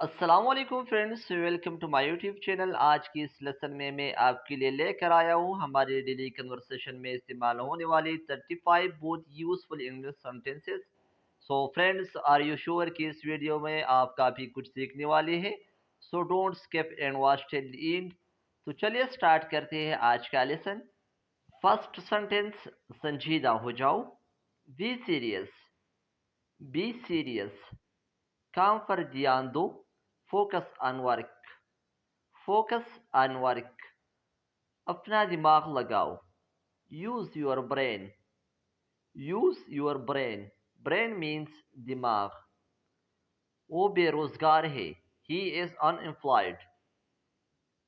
السلام علیکم friends, welcome to my YouTube channel. آج کی اس لیسن میں آپ کے لیے لے کر آیا ہوں ہماری ڈیلی کنورسیشن میں استعمال ہونے والی 35 بہت useful English sentences. So friends, are you sure کہ اس ویڈیو میں آپ کافی کچھ سیکھنے والے ہیں؟ So don't skip and watch till the end. تو چلیے سٹارٹ کرتے ہیں آج کا لیسن۔ فرسٹ سینٹنس، سنجیدہ ہو جاؤ۔ بی سیریس، بی سیریس، کام پر دھیان دو۔ Focus on work, focus on work, اپنا دماغ لگاؤ۔ Use your brain, use your brain, brain means دماغ۔ وہ بے روزگار ہے، he is unemployed,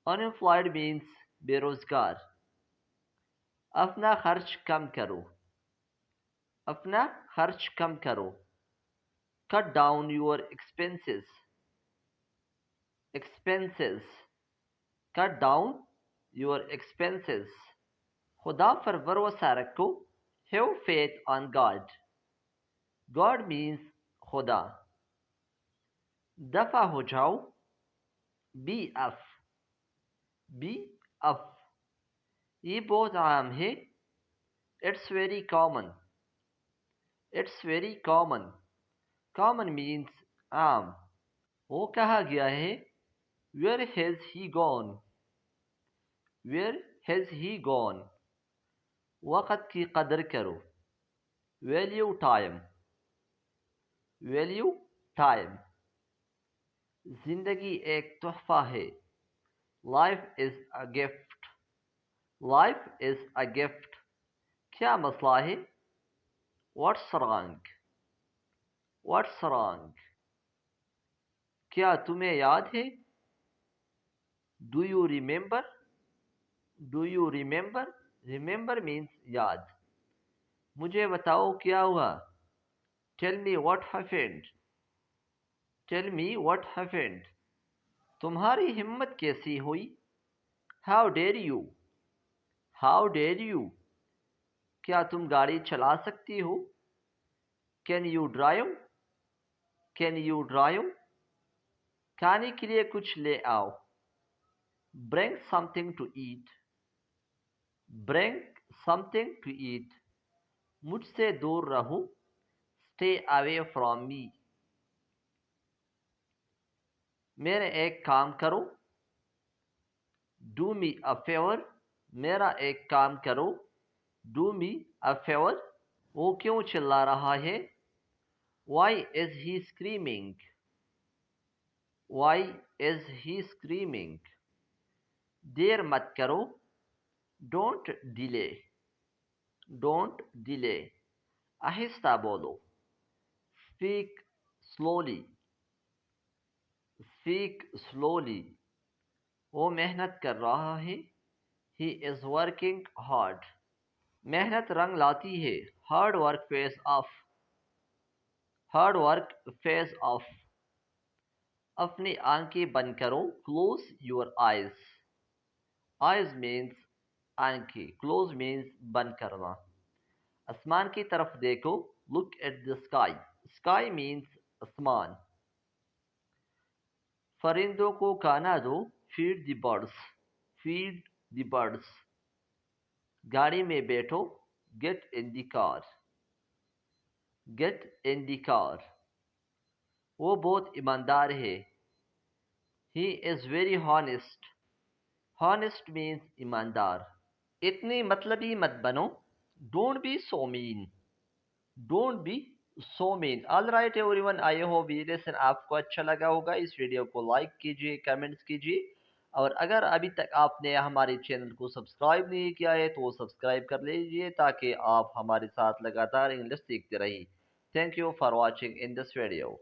unemployed means بے روزگار۔ اپنا خرچ کم کرو، اپنا خرچ کم کرو۔ Cut down your expenses, expenses, cut down your expenses۔ خدا پر بھروسہ رکھو، have faith on God، God means خدا۔ دفع ہو جاؤ، be off، be off، یہ بہت عام ہے، it's very common، it's very common، common means عام۔ وہ کہا گیا ہے، where has he gone، where has he gone۔ وقت کی قدر کرو، value time، value time۔ زندگی ایک تحفہ ہے، life is a gift، life is a gift۔ کیا مسئلہ ہے، what's wrong، what's wrong۔ کیا تمہیں یاد ہے، do you remember، do you remember، remember means یاد۔ مجھے بتاؤ کیا ہوا، tell me what happened، tell me what happened۔ تمہاری ہمت کیسی ہوئی، how dare you، how dare you۔ کیا تم گاڑی چلا سکتی ہو، can you drive، can you drive۔ کھانے کے لیے کچھ لے آؤ، bring something to eat، bring something to eat۔ مجھ سے دور رہو، stay away from me۔ میرے ایک کام کرو، do me a favor، میرا ایک کام کرو، do me a favor۔ وہ کیوں چلا رہا ہے، why is he screaming، why is he screaming۔ دیر مت کرو، don't delay، don't delay۔ آہستہ بولو، speak slowly، speak slowly۔ وہ محنت کر رہا ہے، he is working hard۔ محنت رنگ لاتی ہے، hard work pays off، hard work pays off۔ اپنی آنکھیں بند کرو، close your eyes، eyes means آنکھیں، close means بند کرنا۔ آسمان کی طرف دیکھو، look at the sky، sky means آسمان۔ پرندوں کو کھانا دو، feed the birds، feed the birds۔ گاڑی میں بیٹھو، get in the car، get in the car۔ وہ بہت ایماندار ہے، he is very honest، honest means ایماندار۔ اتنی مطلبی مت بنو، don't be so mean، don't be so mean۔ all right everyone، I hope یہ لیسن آپ کو اچھا لگا ہوگا۔ اس ویڈیو کو لائک کیجئے، کمنٹس کیجئے، اور اگر ابھی تک آپ نے ہمارے چینل کو سبسکرائب نہیں کیا ہے تو سبسکرائب کر لیجئے تاکہ آپ ہمارے ساتھ لگاتار انگلش سیکھتے رہیں۔ Thank you for watching in this video.